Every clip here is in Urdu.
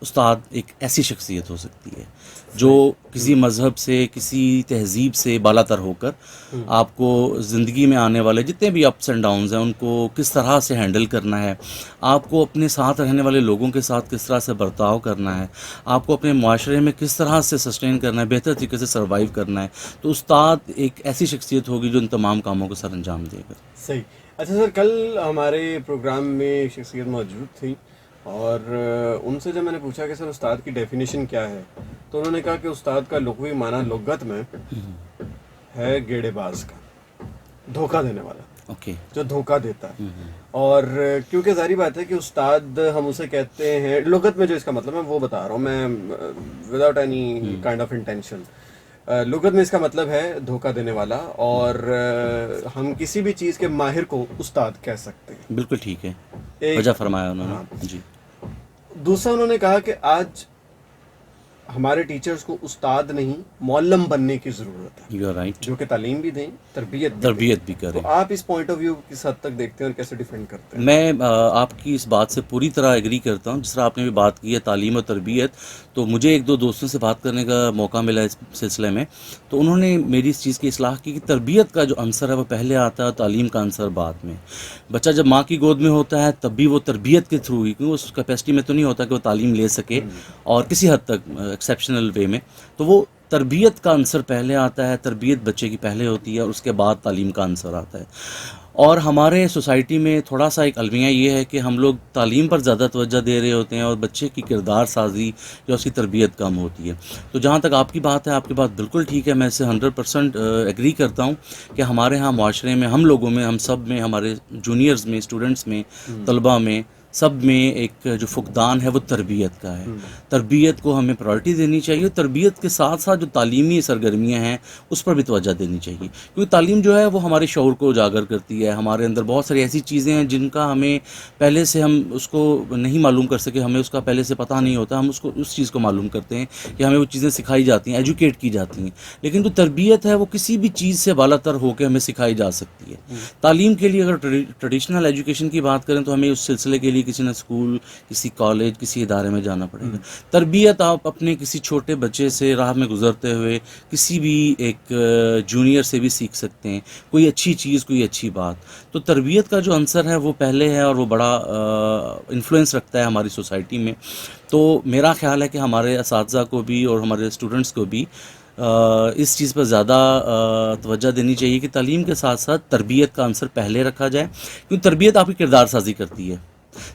استاد ایک ایسی شخصیت ہو سکتی ہے جو کسی مذہب سے کسی تہذیب سے بالا تر ہو کر آپ کو زندگی میں آنے والے جتنے بھی اپس اینڈ ڈاؤنز ہیں ان کو کس طرح سے ہینڈل کرنا ہے، آپ کو اپنے ساتھ رہنے والے لوگوں کے ساتھ کس طرح سے برتاؤ کرنا ہے، آپ کو اپنے معاشرے میں کس طرح سے سسٹین کرنا ہے، بہتر طریقے سے سروائیو کرنا ہے، تو استاد ایک ایسی شخصیت ہوگی جو ان تمام کاموں کو سر انجام دے گا۔ صحیح۔ اچھا سر، کل ہمارے پروگرام میں ایک شخصیت موجود تھی اور ان سے جب میں نے پوچھا کہ سر استاد کی ڈیفینیشن کیا ہے، تو انہوں نے کہا کہ استاد کا لغوی معنی لغت میں ہے گیڑے باز کا، دھوکہ دینے والا، اوکے، جو دھوکہ دیتا ہے۔ اور کیونکہ ظاہری بات ہے کہ استاد ہم اسے کہتے ہیں، لغت میں جو اس کا مطلب ہے وہ بتا رہا ہوں میں without any kind of intention, لغت میں اس کا مطلب ہے دھوکہ دینے والا، اور ہم کسی بھی چیز کے ماہر کو استاد کہہ سکتے ہیں۔ بالکل ٹھیک ہے، ایک- وجہ فرمایا انہوں ہاں۔ نے، جی دوسرا انہوں نے کہا کہ آج ہمارے ٹیچرز کو استاد نہیں معلم بننے کی ضرورت ہے، یو آر رائٹ، جو کہ تعلیم بھی دیں، تربیت بھی دیں۔ تربیت بھی کریں۔ تو آپ اس پوائنٹ آف ویو کس حد تک دیکھتے ہیں اور کیسے ڈیفینڈ کرتے ہیں؟ میں آپ کی اس بات سے پوری طرح ایگری کرتا ہوں۔ جس طرح آپ نے بھی بات کی ہے تعلیم اور تربیت، تو مجھے ایک دو دوستوں سے بات کرنے کا موقع ملا اس سلسلے میں، تو انہوں نے میری اس چیز کی اصلاح کی کہ تربیت کا جو عنصر ہے وہ پہلے آتا ہے اور تعلیم کا عنصر بعد میں۔ بچہ جب ماں کی گود میں ہوتا ہے تب بھی وہ تربیت کے تھرو ہی، کیونکہ اس کیپیسٹی میں تو نہیں ہوتا کہ وہ تعلیم لے سکے، اور کسی حد تک ایکسیپشنل وے میں، تو وہ تربیت کا عنصر پہلے آتا ہے، تربیت بچے کی پہلے ہوتی ہے اور اس کے بعد تعلیم کا عنصر آتا ہے۔ اور ہمارے سوسائٹی میں تھوڑا سا ایک المیہ یہ ہے کہ ہم لوگ تعلیم پر زیادہ توجہ دے رہے ہوتے ہیں اور بچے کی کردار سازی یا اس کی تربیت کم ہوتی ہے۔ تو جہاں تک آپ کی بات ہے، آپ کی بات بالکل ٹھیک ہے، میں اس سے 100% ایگری کرتا ہوں کہ ہمارے ہاں معاشرے میں، ہم لوگوں میں، ہم سب میں، ہمارے جونیئرز میں، اسٹوڈنٹس میں، طلباء میں، سب میں ایک جو فقدان ہے وہ تربیت کا ہے۔ تربیت کو ہمیں پرائرٹی دینی چاہیے، تربیت کے ساتھ ساتھ جو تعلیمی سرگرمیاں ہیں اس پر بھی توجہ دینی چاہیے، کیونکہ تعلیم جو ہے وہ ہمارے شعور کو اجاگر کرتی ہے۔ ہمارے اندر بہت ساری ایسی چیزیں ہیں جن کا ہمیں پہلے سے ہم اس کو نہیں معلوم کر سکے، ہمیں اس کا پہلے سے پتہ نہیں ہوتا، ہم اس کو اس چیز کو معلوم کرتے ہیں کہ ہمیں وہ چیزیں سکھائی جاتی ہیں، ایجوکیٹ کی جاتی ہیں، لیکن جو تربیت ہے وہ کسی بھی چیز سے بالا تر ہو کے ہمیں سکھائی جا سکتی ہے۔ تعلیم کے لیے اگر ٹریڈیشنل ایجوکیشن کی بات کریں تو ہمیں اس سلسلے کے لیے کسی نہ اسکول، کسی کالج، کسی ادارے میں جانا پڑے گا۔ تربیت آپ اپنے کسی چھوٹے بچے سے راہ میں گزرتے ہوئے کسی بھی ایک جونیئر سے بھی سیکھ سکتے ہیں، کوئی اچھی چیز، کوئی اچھی بات۔ تو تربیت کا جو عنصر ہے وہ پہلے ہے اور وہ بڑا انفلوئنس رکھتا ہے ہماری سوسائٹی میں۔ تو میرا خیال ہے کہ ہمارے اساتذہ کو بھی اور ہمارے اسٹوڈنٹس کو بھی اس چیز پر زیادہ توجہ دینی چاہیے کہ تعلیم کے ساتھ ساتھ تربیت کا عنصر پہلے رکھا جائے، کیونکہ تربیت آپ کی کردار سازی کرتی ہے۔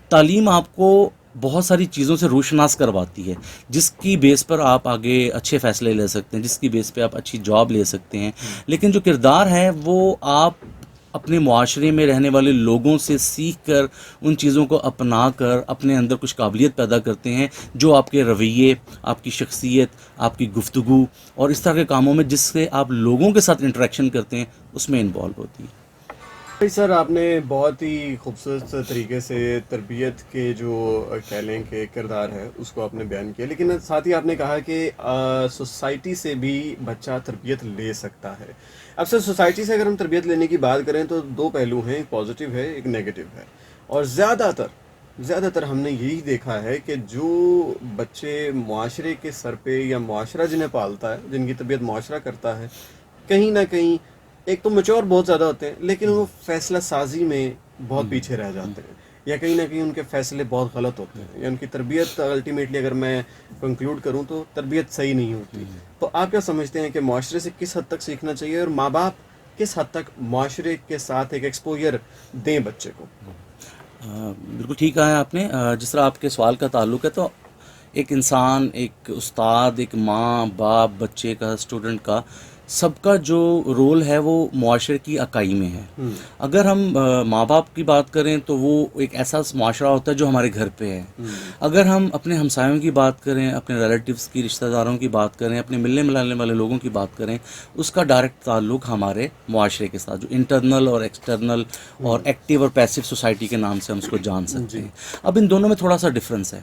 تعلیم آپ کو بہت ساری چیزوں سے روشناس کرواتی ہے، جس کی بیس پر آپ آگے اچھے فیصلے لے سکتے ہیں، جس کی بیس پہ آپ اچھی جاب لے سکتے ہیں، لیکن جو کردار ہے وہ آپ اپنے معاشرے میں رہنے والے لوگوں سے سیکھ کر، ان چیزوں کو اپنا کر اپنے اندر کچھ قابلیت پیدا کرتے ہیں جو آپ کے رویے، آپ کی شخصیت، آپ کی گفتگو اور اس طرح کے کاموں میں جس سے آپ لوگوں کے ساتھ انٹریکشن کرتے ہیں اس میں انوالو ہوتی ہے۔ سر، آپ نے بہت ہی خوبصورت طریقے سے تربیت کے جو کہہ لیں کہ کردار ہے اس کو آپ نے بیان کیا، لیکن ساتھ ہی آپ نے کہا کہ سوسائٹی سے بھی بچہ تربیت لے سکتا ہے۔ اب سر، سوسائٹی سے اگر ہم تربیت لینے کی بات کریں تو دو پہلو ہیں، ایک پازیٹیو ہے، ایک نیگیٹو ہے، اور زیادہ تر ہم نے یہی دیکھا ہے کہ جو بچے معاشرے کے سر پہ یا معاشرہ جنہیں پالتا ہے، جن کی تربیت معاشرہ کرتا ہے، کہیں نہ کہیں ایک تو میچور بہت زیادہ ہوتے ہیں لیکن وہ فیصلہ سازی میں بہت پیچھے رہ جاتے ہیں، یا کہیں نہ کہیں ان کے فیصلے بہت غلط ہوتے ہیں، یا ان کی تربیت الٹیمیٹلی اگر میں کنکلوڈ کروں تو تربیت صحیح نہیں ہوتی۔ تو آپ کیا سمجھتے ہیں کہ معاشرے سے کس حد تک سیکھنا چاہیے اور ماں باپ کس حد تک معاشرے کے ساتھ ایک ایکسپوجر دیں بچے کو؟ بالکل ٹھیک کہا ہے آپ نے۔ جس طرح آپ کے سوال کا تعلق ہے، تو ایک انسان، ایک استاد، ایک ماں باپ، بچے کا، اسٹوڈنٹ کا، سب کا جو رول ہے وہ معاشرے کی اکائی میں ہے۔ اگر ہم ماں باپ کی بات کریں تو وہ ایک ایسا معاشرہ ہوتا ہے جو ہمارے گھر پہ ہے۔ اگر ہم اپنے ہمسایوں کی بات کریں، اپنے ریلیٹیوز کی، رشتہ داروں کی بات کریں، اپنے ملنے ملانے والے لوگوں کی بات کریں، اس کا ڈائریکٹ تعلق ہمارے معاشرے کے ساتھ، جو انٹرنل اور ایکسٹرنل اور ایکٹیو اور پیسو سوسائٹی کے نام سے ہم اس کو جان سکتے ہیں۔ اب ان دونوں میں تھوڑا سا ڈفرینس ہے۔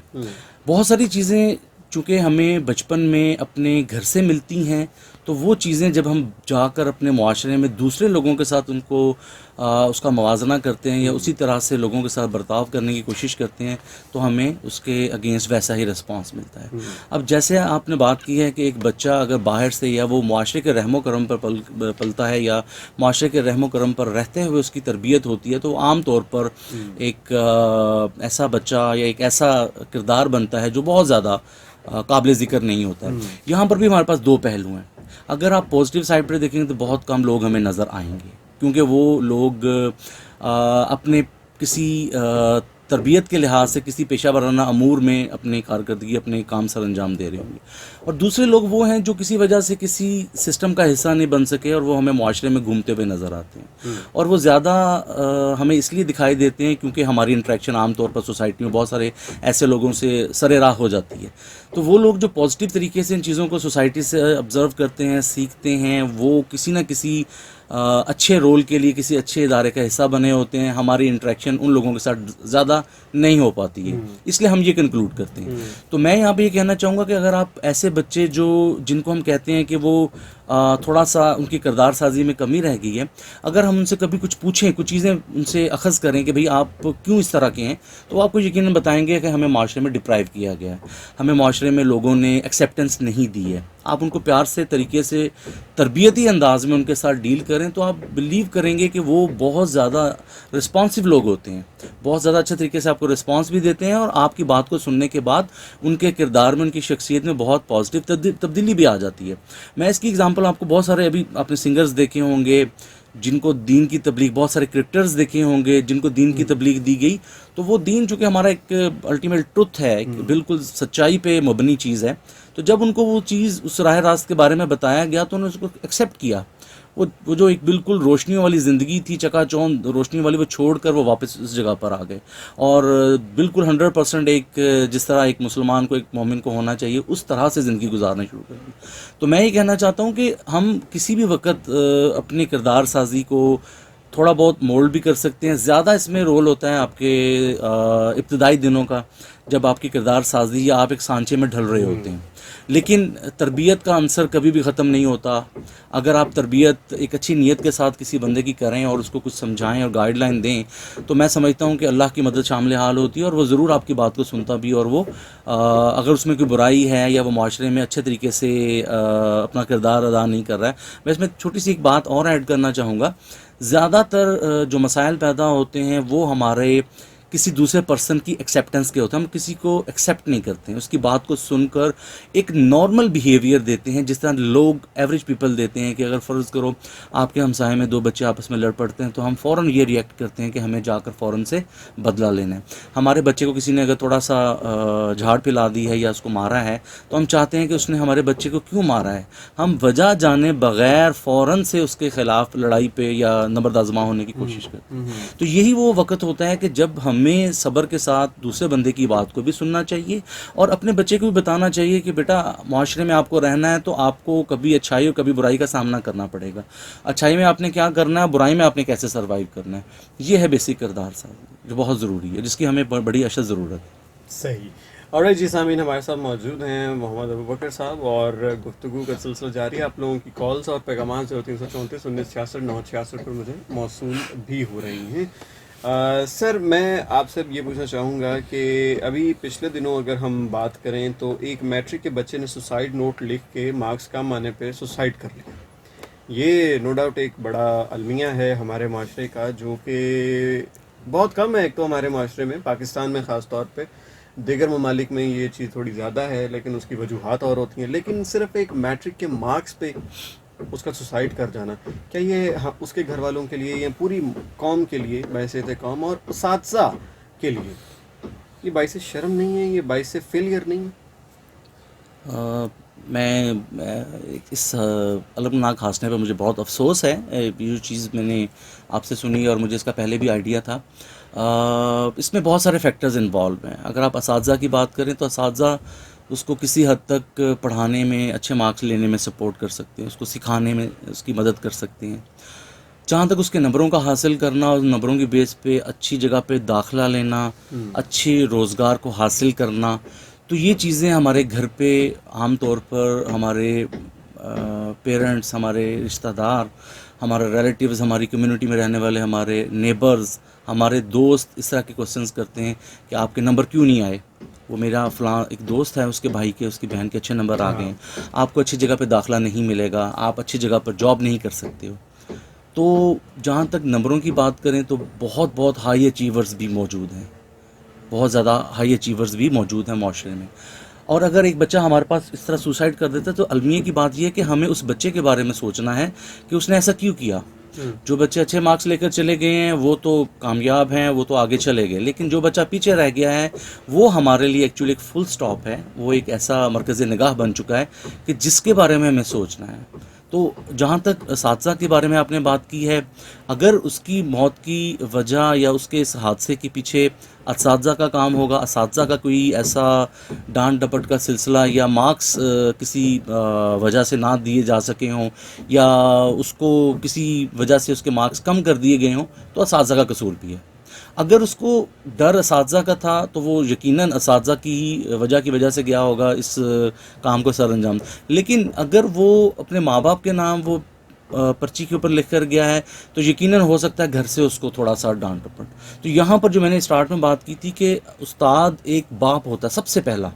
بہت ساری چیزیں چونکہ ہمیں بچپن میں اپنے گھر سے ملتی ہیں تو وہ چیزیں جب ہم جا کر اپنے معاشرے میں دوسرے لوگوں کے ساتھ ان کو اس کا موازنہ کرتے ہیں یا اسی طرح سے لوگوں کے ساتھ برتاؤ کرنے کی کوشش کرتے ہیں تو ہمیں اس کے اگینسٹ ویسا ہی رسپانس ملتا ہے. اب جیسے آپ نے بات کی ہے کہ ایک بچہ اگر باہر سے یا وہ معاشرے کے رحم و کرم پر پلتا ہے یا معاشرے کے رحم و کرم پر رہتے ہوئے اس کی تربیت ہوتی ہے تو عام طور پر ایک ایسا بچہ یا ایک ایسا کردار بنتا ہے جو بہت زیادہ قابل ذکر نہیں ہوتا ہے. یہاں پر بھی ہمارے پاس دو پہلو ہیں. اگر آپ پازیٹیو سائڈ پر دیکھیں گے تو بہت کم لوگ ہمیں نظر آئیں گے کیونکہ وہ لوگ اپنے کسی تربیت کے لحاظ سے کسی پیشہ ورانہ امور میں اپنی کارکردگی اپنے کام سر انجام دے رہے ہوں گے. اور دوسرے لوگ وہ ہیں جو کسی وجہ سے کسی سسٹم کا حصہ نہیں بن سکے اور وہ ہمیں معاشرے میں گھومتے ہوئے نظر آتے ہیں اور وہ زیادہ ہمیں اس لیے دکھائی دیتے ہیں کیونکہ ہماری انٹریکشن عام طور پر سوسائٹی میں بہت سارے ایسے لوگوں سے سر راہ ہو جاتی ہے. تو وہ لوگ جو پازیٹیو طریقے سے ان چیزوں کو سوسائٹی سے آبزرو کرتے ہیں سیکھتے ہیں وہ کسی نہ کسی اچھے رول کے لیے کسی اچھے ادارے کا حصہ بنے ہوتے ہیں. ہماری انٹریکشن ان لوگوں کے ساتھ زیادہ نہیں ہو پاتی ہے اس لیے ہم یہ کنکلوڈ کرتے ہیں. تو میں یہاں پہ یہ کہنا چاہوں گا کہ اگر آپ ایسے بچے جن کو ہم کہتے ہیں کہ وہ تھوڑا سا ان کی کردار سازی میں کمی رہ گئی ہے, اگر ہم ان سے کبھی کچھ پوچھیں کچھ چیزیں ان سے اخذ کریں کہ بھئی آپ کیوں اس طرح کے ہیں تو وہ آپ کو یقیناً بتائیں گے کہ ہمیں معاشرے میں ڈپرائیو کیا گیا ہے, ہمیں معاشرے میں لوگوں نے ایکسیپٹنس نہیں دی ہے. آپ ان کو پیار سے طریقے سے تربیتی انداز میں ان کے ساتھ ڈیل کریں تو آپ بلیو کریں گے کہ وہ بہت زیادہ رسپانسو لوگ ہوتے ہیں, بہت زیادہ اچھے طریقے سے آپ کو رسپانس بھی دیتے ہیں اور آپ کی بات کو سننے کے بعد ان کے کردار میں ان کی شخصیت میں بہت پازیٹیو تبدیلی بھی آ جاتی ہے. میں اس کی اگزامپل آپ کو بہت سارے ابھی آپ نے سنگرز دیکھے ہوں گے جن کو دین کی تبلیغ, بہت سارے کرکٹرز دیکھے ہوں گے جن کو دین کی تبلیغ دی گئی تو وہ دین چونکہ ہمارا ایک الٹیمیٹ ٹروتھ ہے, ایک بالکل سچائی پہ مبنی چیز ہے, تو جب ان کو وہ چیز اس راہ راست کے بارے میں بتایا گیا تو انہوں نے اس کو ایکسیپٹ کیا. وہ جو ایک بالکل روشنیوں والی زندگی تھی چکا چوند روشنی والی, وہ چھوڑ کر وہ واپس اس جگہ پر آ گئے اور بالکل 100% ایک جس طرح ایک مسلمان کو ایک مومن کو ہونا چاہیے اس طرح سے زندگی گزارنا شروع کر دی. تو میں یہ کہنا چاہتا ہوں کہ ہم کسی بھی وقت اپنی کردار سازی کو تھوڑا بہت مولڈ بھی کر سکتے ہیں. زیادہ اس میں رول ہوتا ہے آپ کے ابتدائی دنوں کا جب آپ کی کردار سازی یا آپ ایک سانچے میں ڈھل رہے ہوتے ہیں, لیکن تربیت کا عنصر کبھی بھی ختم نہیں ہوتا. اگر آپ تربیت ایک اچھی نیت کے ساتھ کسی بندے کی کریں اور اس کو کچھ سمجھائیں اور گائیڈ لائن دیں تو میں سمجھتا ہوں کہ اللہ کی مدد شامل حال ہوتی ہے اور وہ ضرور آپ کی بات کو سنتا بھی, اور وہ اگر اس میں کوئی برائی ہے یا وہ معاشرے میں اچھے طریقے سے اپنا کردار ادا نہیں کر رہا ہے. میں اس میں چھوٹی سی ایک بات اور ایڈ کرنا چاہوں گا. زیادہ تر جو مسائل پیدا ہوتے ہیں وہ ہمارے کسی دوسرے پرسن کی ایکسیپٹنس کے ہوتے ہیں. ہم کسی کو ایکسیپٹ نہیں کرتے ہیں, اس کی بات کو سن کر ایک نارمل بیہیویئر دیتے ہیں جس طرح لوگ ایوریج پیپل دیتے ہیں کہ اگر فرض کرو آپ کے ہمسائے میں دو بچے آپس میں لڑ پڑتے ہیں تو ہم فوراً یہ ریئیکٹ کرتے ہیں کہ ہمیں جا کر فوراً سے بدلہ لینا ہے. ہمارے بچے کو کسی نے اگر تھوڑا سا جھاڑ پلا دی ہے یا اس کو مارا ہے تو ہم چاہتے ہیں کہ اس نے ہمارے بچے کو کیوں مارا ہے, ہم وجہ جانے بغیر فوراً سے اس کے خلاف لڑائی پہ یا نبرد آزما ہونے کی کوشش کرتے ہیں. تو یہی وہ وقت ہوتا ہے کہ جب ہمیں صبر کے ساتھ دوسرے بندے کی بات کو بھی سننا چاہیے اور اپنے بچے کو بھی بتانا چاہیے کہ بیٹا معاشرے میں آپ کو رہنا ہے تو آپ کو کبھی اچھائی اور کبھی برائی کا سامنا کرنا پڑے گا. اچھائی میں آپ نے کیا کرنا ہے, برائی میں آپ نے کیسے سروائیو کرنا ہے. یہ ہے بیسک کردار سازی جو بہت ضروری ہے, جس کی ہمیں بڑی اشد ضرورت ہے. صحیح. اور جی سامعین, ہمارے ساتھ موجود ہیں محمد ابوبکر صاحب اور گفتگو کا سلسلہ جاری ہے. آپ لوگوں کی کالز اور پیغامات 0334 1966 966 پر مجھے موصول بھی ہو رہی ہیں. سر میں آپ سے یہ پوچھنا چاہوں گا کہ ابھی پچھلے دنوں اگر ہم بات کریں تو ایک میٹرک کے بچے نے سوسائڈ نوٹ لکھ کے مارکس کم آنے پہ سوسائڈ کر لیا. یہ نو ڈاؤٹ ایک بڑا المیہ ہے ہمارے معاشرے کا جو کہ بہت کم ہے. ایک تو ہمارے معاشرے میں, پاکستان میں خاص طور پہ, دیگر ممالک میں یہ چیز تھوڑی زیادہ ہے لیکن اس کی وجوہات اور ہوتی ہیں. لیکن صرف ایک میٹرک کے مارکس پہ اس کا سوسائڈ کر جانا, کیا یہ اس کے گھر والوں کے لیے یا پوری قوم کے لیے باعث قوم اور اساتذہ کے لیے یہ باعث شرم نہیں ہے, یہ باعث فیلئر نہیں ہے؟ میں اس المناک حادثے پہ مجھے بہت افسوس ہے. یہ چیز میں نے آپ سے سنی اور مجھے اس کا پہلے بھی آئیڈیا تھا. اس میں بہت سارے فیکٹرز انوالو ہیں. اگر آپ اساتذہ کی بات کریں تو اساتذہ اس کو کسی حد تک پڑھانے میں, اچھے مارکس لینے میں سپورٹ کر سکتے ہیں, اس کو سکھانے میں اس کی مدد کر سکتے ہیں. جہاں تک اس کے نمبروں کا حاصل کرنا اور نمبروں کی بیس پہ اچھی جگہ پہ داخلہ لینا, اچھی روزگار کو حاصل کرنا, تو یہ چیزیں ہمارے گھر پہ عام طور پر ہمارے پیرنٹس, ہمارے رشتہ دار, ہمارے ریلیٹیوز, ہماری کمیونٹی میں رہنے والے ہمارے نیبرز, ہمارے دوست اس طرح کے کوسچنس کرتے ہیں کہ آپ کے نمبر کیوں نہیں آئے. وہ میرا فلاں ایک دوست ہے, اس کے بھائی کے, اس کی بہن کے اچھے نمبر آ گئے ہیں, آپ کو اچھی جگہ پہ داخلہ نہیں ملے گا, آپ اچھی جگہ پر جاب نہیں کر سکتے ہو. تو جہاں تک نمبروں کی بات کریں تو بہت بہت ہائی اچیورز بھی موجود ہیں, بہت زیادہ ہائی اچیورز بھی موجود ہیں معاشرے میں. اور اگر ایک بچہ ہمارے پاس اس طرح سوسائڈ کر دیتا ہے تو المیہ کی بات یہ ہے کہ ہمیں اس بچے کے بارے میں سوچنا ہے کہ اس نے ایسا کیوں کیا. جو بچے اچھے مارکس لے کر چلے گئے ہیں وہ تو کامیاب ہیں, وہ تو آگے چلے گئے, لیکن جو بچہ پیچھے رہ گیا ہے وہ ہمارے لیے ایکچولی ایک فل سٹاپ ہے, وہ ایک ایسا مرکز نگاہ بن چکا ہے کہ جس کے بارے میں ہمیں سوچنا ہے. تو جہاں تک اساتذہ کے بارے میں آپ نے بات کی ہے, اگر اس کی موت کی وجہ یا اس کے اس حادثے کے پیچھے اساتذہ کا کام ہوگا, اساتذہ کا کوئی ایسا ڈانٹ ڈپٹ کا سلسلہ, یا مارکس کسی وجہ سے نہ دیے جا سکے ہوں, یا اس کو کسی وجہ سے اس کے مارکس کم کر دیے گئے ہوں, تو اساتذہ کا قصور بھی ہے. اگر اس کو ڈر اساتذہ کا تھا تو وہ یقیناً اساتذہ کی وجہ سے گیا ہوگا اس کام کو سر انجام. لیکن اگر وہ اپنے ماں باپ کے نام وہ پرچی کے اوپر لکھ کر گیا ہے تو یقیناً ہو سکتا ہے گھر سے اس کو تھوڑا سا ڈانٹ ڈپٹ. تو یہاں پر جو میں نے اسٹارٹ میں بات کی تھی کہ استاد ایک باپ ہوتا ہے سب سے پہلا,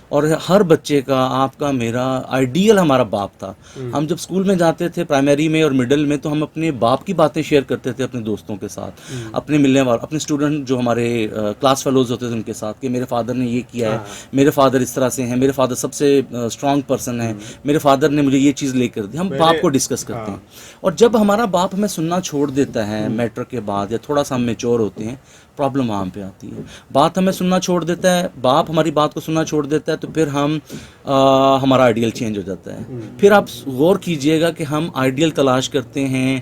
اور ہر بچے کا, آپ کا, میرا آئیڈیل ہمارا باپ تھا. ہم جب اسکول میں جاتے تھے پرائمری میں اور مڈل میں تو ہم اپنے باپ کی باتیں شیئر کرتے تھے اپنے دوستوں کے ساتھ, اپنے ملنے والے, اپنے اسٹوڈنٹ جو ہمارے کلاس فیلوز ہوتے تھے ان کے ساتھ, کہ میرے فادر نے یہ کیا ہے, میرے فادر اس طرح سے ہیں, میرے فادر سب سے اسٹرانگ پرسن ہیں, میرے فادر نے مجھے یہ چیز لے کر دی. ہم باپ کو ڈسکس کرتے ہیں. اور جب ہمارا باپ ہمیں سننا چھوڑ دیتا ہے میٹرک کے بعد, یا تھوڑا سا ہم میچور ہوتے ہیں, پرابلم وہاں پہ آتی ہے. بات ہمیں سننا چھوڑ دیتا ہے, باپ ہماری بات کو سننا چھوڑ دیتا ہے, تو پھر ہمارا آئیڈیل چینج ہو جاتا ہے. پھر آپ غور کیجئے گا کہ ہم آئیڈیل تلاش کرتے ہیں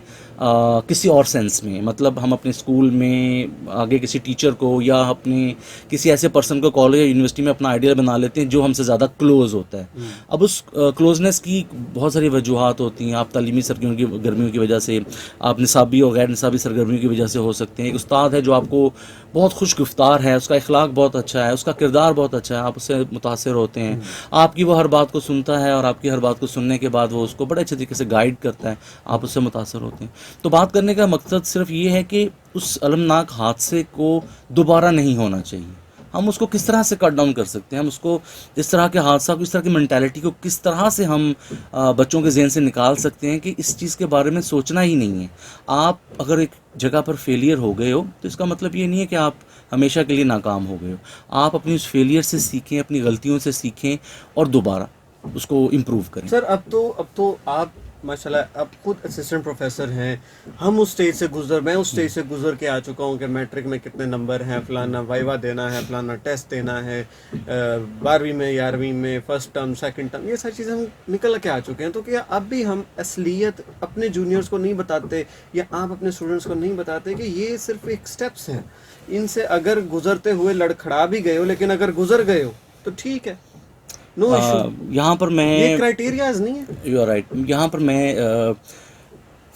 کسی اور سینس میں, مطلب ہم اپنے اسکول میں آگے کسی ٹیچر کو یا اپنے کسی ایسے پرسن کو کالج یا یونیورسٹی میں اپنا آئیڈیل بنا لیتے ہیں جو ہم سے زیادہ کلوز ہوتا ہے. اب اس کلوزنس کی بہت ساری وجوہات ہوتی ہیں. آپ تعلیمی سرگرمیوں کی وجہ سے, آپ نصابی اور غیر نصابی سرگرمیوں کی وجہ سے ہو سکتے ہیں. ایک استاد ہے جو آپ کو بہت خوش گفتار ہے, اس کا اخلاق بہت اچھا ہے, اس کا کردار بہت اچھا ہے, آپ اس سے متاثر ہوتے ہیں, آپ کی وہ ہر بات کو سنتا ہے, اور آپ کی ہر بات کو سننے کے بعد وہ اس کو بڑے اچھے طریقے سے گائیڈ کرتا ہے, آپ اس سے متاثر ہوتے ہیں. تو بات کرنے کا مقصد صرف یہ ہے کہ اس المناک حادثے کو دوبارہ نہیں ہونا چاہیے. ہم اس کو کس طرح سے کٹ ڈاؤن کر سکتے ہیں, ہم اس کو اس طرح کے حادثہ کو, اس طرح کی مینٹیلٹی کو کس طرح سے ہم بچوں کے ذہن سے نکال سکتے ہیں کہ اس چیز کے بارے میں سوچنا ہی نہیں ہے. آپ اگر ایک جگہ پر فیلئر ہو گئے ہو تو اس کا مطلب یہ نہیں ہے کہ آپ ہمیشہ کے لیے ناکام ہو گئے ہو. آپ اپنی اس فیلئر سے سیکھیں, اپنی غلطیوں سے سیکھیں, اور دوبارہ اس کو امپروو کریں. سر اب تو آپ ماشاءاللہ اب خود اسسٹنٹ پروفیسر ہیں. ہم اس سٹیج سے میں اس سٹیج سے گزر کے آ چکا ہوں کہ میٹرک میں کتنے نمبر ہیں, فلانا وائوا دینا ہے, فلانا ٹیسٹ دینا ہے, 12ویں میں 11ویں میں فرسٹ ٹرم سیکنڈ ٹرم, یہ ساری چیزیں ہم نکل کے آ چکے ہیں. تو کیا اب بھی ہم اصلیت اپنے جونیئرس کو نہیں بتاتے, یا آپ اپنے اسٹوڈنٹس کو نہیں بتاتے کہ یہ صرف ایک سٹیپس ہیں, ان سے اگر گزرتے ہوئے لڑکھڑا بھی گئے ہو, لیکن اگر گزر گئے ہو تو ٹھیک ہے, نو ایشو. یہاں پر میں, یہ کرائٹیریاز نہیں ہے. یو آر رائٹ, یہاں پر میں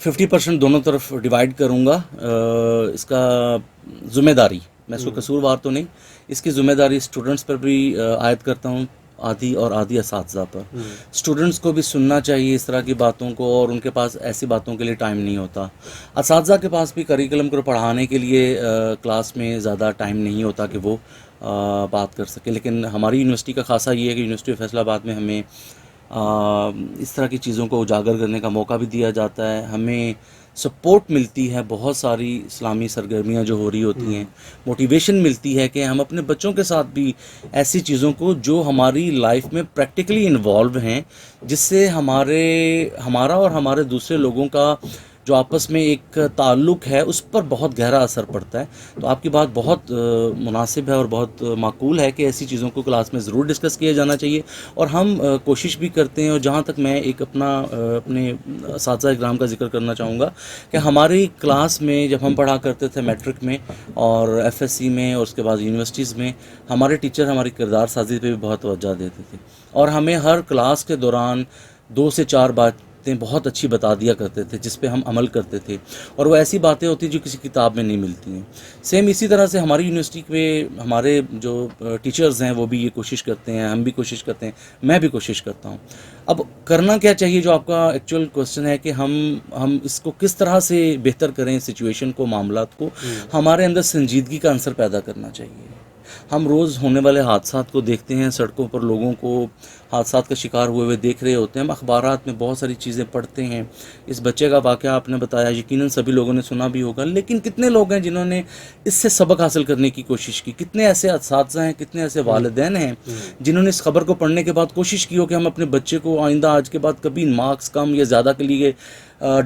50% دونوں طرف ڈیوائڈ کروں گا. اس کا ذمہ داری, میں اس کو قصوروار تو نہیں, اس کی ذمہ داری اسٹوڈنٹس پر بھی عائد کرتا ہوں, آدھی اساتذہ پر. اسٹوڈنٹس کو بھی سننا چاہیے اس طرح کی باتوں کو, اور ان کے پاس ایسی باتوں کے لیے ٹائم نہیں ہوتا. اساتذہ کے پاس بھی کریکولم کو پڑھانے کے لیے کلاس میں زیادہ ٹائم نہیں ہوتا کہ وہ بات کر سکے. لیکن ہماری یونیورسٹی کا خاصہ یہ ہے کہ یونیورسٹی آف فیصل آباد میں ہمیں اس طرح کی چیزوں کو اجاگر کرنے کا موقع بھی دیا جاتا ہے. ہمیں سپورٹ ملتی ہے, بہت ساری اسلامی سرگرمیاں جو ہو رہی ہوتی ہیں, موٹیویشن ملتی ہے کہ ہم اپنے بچوں کے ساتھ بھی ایسی چیزوں کو جو ہماری لائف میں پریکٹیکلی انوالو ہیں, جس سے ہمارا اور ہمارے دوسرے لوگوں کا جو آپس میں ایک تعلق ہے اس پر بہت گہرا اثر پڑتا ہے. تو آپ کی بات بہت مناسب ہے اور بہت معقول ہے کہ ایسی چیزوں کو کلاس میں ضرور ڈسکس کیا جانا چاہیے, اور ہم کوشش بھی کرتے ہیں. اور جہاں تک میں ایک اپنے اساتذہ اکرام کا ذکر کرنا چاہوں گا کہ ہماری کلاس میں جب ہم پڑھا کرتے تھے میٹرک میں اور ایف ایس سی میں اور اس کے بعد یونیورسٹیز میں, ہمارے ٹیچر ہماری کردار سازی پہ بھی بہت توجہ دیتے تھے, اور ہمیں ہر کلاس کے دوران 2 سے 4 باتیں بہت اچھی بتا دیا کرتے تھے جس پہ ہم عمل کرتے تھے، اور وہ ایسی باتیں ہوتی جو کسی کتاب میں نہیں ملتی ہیں. سیم اسی طرح سے ہماری یونیورسٹی میں ہمارے جو ٹیچرز ہیں وہ بھی یہ کوشش کرتے ہیں، ہم بھی کوشش کرتے ہیں، میں بھی کوشش کرتا ہوں. اب کرنا کیا چاہیے، جو آپ کا ایکچوئل کوشچن ہے کہ ہم اس کو کس طرح سے بہتر کریں سچویشن کو، معاملات کو. ہمارے اندر سنجیدگی کا عنصر پیدا کرنا چاہیے. ہم روز ہونے والے حادثات کو دیکھتے ہیں، سڑکوں پر لوگوں کو حادثات کا شکار ہوئے ہوئے دیکھ رہے ہوتے ہیں، ہم اخبارات میں بہت ساری چیزیں پڑھتے ہیں. اس بچے کا واقعہ آپ نے بتایا، یقیناً سبھی لوگوں نے سنا بھی ہوگا، لیکن کتنے لوگ ہیں جنہوں نے اس سے سبق حاصل کرنے کی کوشش کی؟ کتنے ایسے اساتذہ ہیں، کتنے ایسے والدین ہیں جنہوں نے اس خبر کو پڑھنے کے بعد کوشش کی ہو کہ ہم اپنے بچے کو آئندہ آج کے بعد کبھی مارکس کم یا زیادہ کے لیے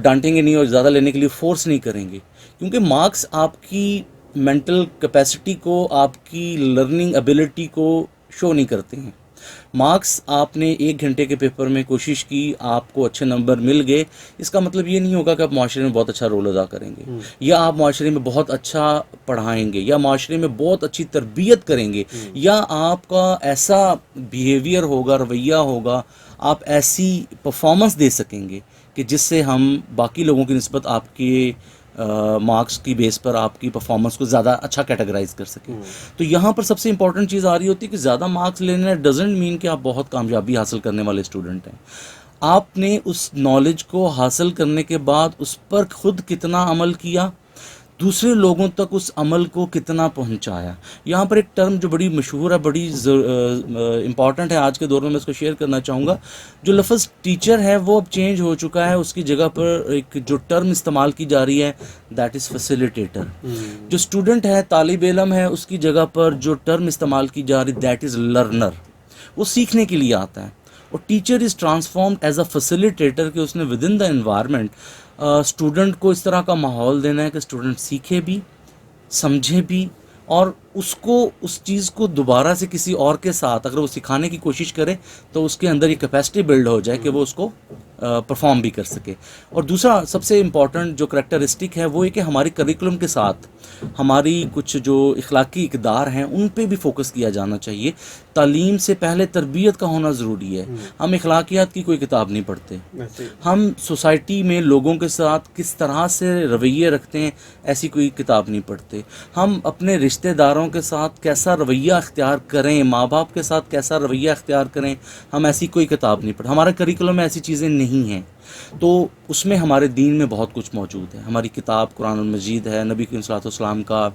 ڈانٹیں گے نہیں اور زیادہ لینے کے لیے فورس نہیں کریں گے. کیونکہ مارکس آپ کی مینٹل کیپیسٹی کو، آپ کی لرننگ ایبلٹی کو شو نہیں کرتے ہیں. مارکس آپ نے 1 گھنٹے کے پیپر میں کوشش کی، آپ کو اچھے نمبر مل گئے، اس کا مطلب یہ نہیں ہوگا کہ آپ معاشرے میں بہت اچھا رول ادا کریں گے، یا آپ معاشرے میں بہت اچھا پڑھائیں گے، یا معاشرے میں بہت اچھی تربیت کریں گے، یا آپ کا ایسا بیہیویئر ہوگا، رویہ ہوگا، آپ ایسی پرفارمنس دے سکیں گے کہ جس سے ہم باقی لوگوں کی نسبت آپ کے مارکس کی بیس پر آپ کی پرفارمنس کو زیادہ اچھا کیٹیگرائز کر سکیں. تو یہاں پر سب سے امپورٹنٹ چیز آ رہی ہوتی ہے کہ زیادہ مارکس لینا ڈزنٹ مین کہ آپ بہت کامیابی حاصل کرنے والے اسٹوڈنٹ ہیں. آپ نے اس نالج کو حاصل کرنے کے بعد اس پر خود کتنا عمل کیا، دوسرے لوگوں تک اس عمل کو کتنا پہنچایا. یہاں پر ایک ٹرم جو بڑی مشہور ہے، بڑی امپورٹنٹ ہے آج کے دور میں اس کو شیئر کرنا چاہوں گا. جو لفظ ٹیچر ہے وہ اب چینج ہو چکا ہے، اس کی جگہ پر ایک جو ٹرم استعمال کی جا رہی ہے دیٹ از فیسیلیٹیٹر. جو اسٹوڈنٹ ہے، طالب علم ہے، اس کی جگہ پر جو ٹرم استعمال کی جا رہی دیٹ از لرنر. وہ سیکھنے کے لیے آتا ہے. اور teacher is transformed as a facilitator کہ اس نے with in the environment student کو اس طرح کا ماحول دینا ہے کہ اسٹوڈنٹ سیکھے بھی، سمجھے بھی، اور اس کو اس چیز کو دوبارہ سے کسی اور کے ساتھ اگر وہ سکھانے کی کوشش کرے تو اس کے اندر یہ کیپیسٹی بلڈ ہو جائے کہ وہ اس کو پرفارم بھی کر سکے. اور دوسرا سب سے امپورٹنٹ جو کریکٹرسٹک ہے وہ یہ کہ ہماری کریکولم کے ساتھ ہماری کچھ جو اخلاقی اقدار ہیں ان پہ بھی فوکس کیا جانا چاہیے. تعلیم سے پہلے تربیت کا ہونا ضروری ہے. ہم اخلاقیات کی کوئی کتاب نہیں پڑھتے، ہم سوسائٹی میں لوگوں کے ساتھ کس طرح سے رویے رکھتے ہیں ایسی کوئی کتاب نہیں پڑھتے. ہم اپنے رشتہ داروں کے ساتھ کیسا رویہ اختیار کریں، ماں باپ کے ساتھ کیسا رویہ اختیار کریں، ہم ایسی کوئی کتاب نہیں پڑھتے. ہمارے کریکولم میں ایسی چیزیں نہیں ہیں. تو اس میں ہمارے دین میں بہت کچھ موجود ہے. ہماری کتاب قرآن المجید ہے، نبی کریم صلی اللہ علیہ وسلم کا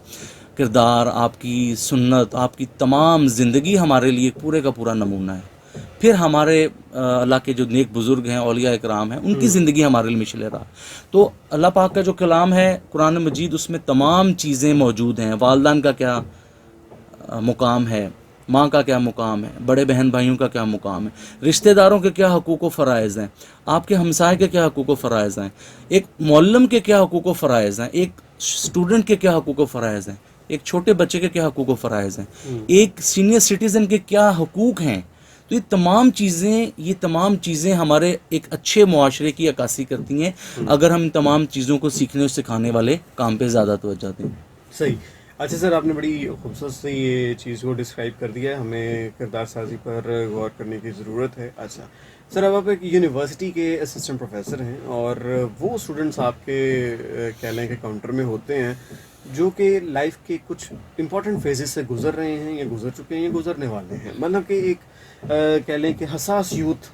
کردار، آپ کی سنت، آپ کی تمام زندگی ہمارے لیے پورے کا پورا نمونہ ہے. پھر ہمارے اللہ کے جو نیک بزرگ ہیں، اولیاء اکرام ہیں، ان کی زندگی ہمارے لیے مشعل راہ. تو اللہ پاک کا جو کلام ہے قرآن مجید، اس میں تمام چیزیں موجود ہیں. والدین کا کیا مقام ہے، ماں کا کیا مقام ہے، بڑے بہن بھائیوں کا کیا مقام ہے، رشتہ داروں کے کیا حقوق و فرائض ہیں، آپ کے ہمسائے کے کیا حقوق و فرائض ہیں، ایک معلم کے کیا حقوق و فرائض ہیں، ایک اسٹوڈنٹ کے کیا حقوق و فرائض ہیں، ایک چھوٹے بچے کے کیا حقوق و فرائض ہیں، ایک سینئر سٹیزن کے کیا حقوق ہیں. تو یہ تمام چیزیں ہمارے ایک اچھے معاشرے کی عکاسی کرتی ہیں اگر ہم تمام چیزوں کو سیکھنے اور سکھانے والے کام پہ زیادہ توجہ دیں. صحیح. اچھا سر، آپ نے بڑی خوبصورت سے یہ چیز کو ڈسکرائب کر دیا ہے. ہمیں کردار سازی پر غور کرنے کی ضرورت ہے. اچھا سر، اب آپ ایک یونیورسٹی کے اسسٹنٹ پروفیسر ہیں اور وہ اسٹوڈنٹس آپ کے کہہ لیں کہ کاؤنٹر میں ہوتے ہیں جو کہ لائف کے کچھ امپورٹنٹ فیزز سے گزر رہے ہیں یا گزر چکے ہیں یا گزرنے والے ہیں. مطلب کہ ایک کہہ لیں کہ حساس یوتھ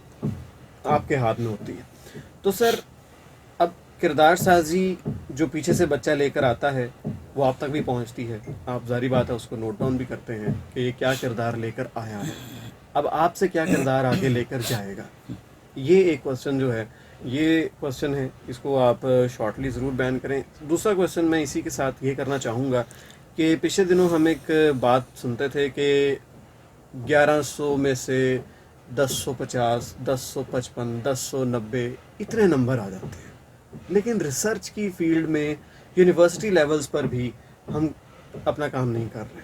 آپ کے ہاتھ میں ہوتی ہے. تو سر اب کردار سازی جو پیچھے سے بچہ لے کر آتا ہے وہ آپ تک بھی پہنچتی ہے. آپ ظاہری بات ہے اس کو نوٹ ڈاؤن بھی کرتے ہیں کہ یہ کیا کردار لے کر آیا ہے، اب آپ سے کیا کردار آگے لے کر جائے گا. یہ ایک کوشچن جو ہے، یہ کوشچن ہے، اس کو آپ شارٹلی ضرور بیان کریں. دوسرا کوشچن میں اسی کے ساتھ یہ کرنا چاہوں گا کہ پچھلے دنوں ہم ایک بات سنتے تھے کہ 1100 میں سے 1050، 1055، 1090 اتنے نمبر آ جاتے ہیں. لیکن ریسرچ کی فیلڈ میں یونیورسٹی لیولز پر بھی ہم اپنا کام نہیں کر رہے.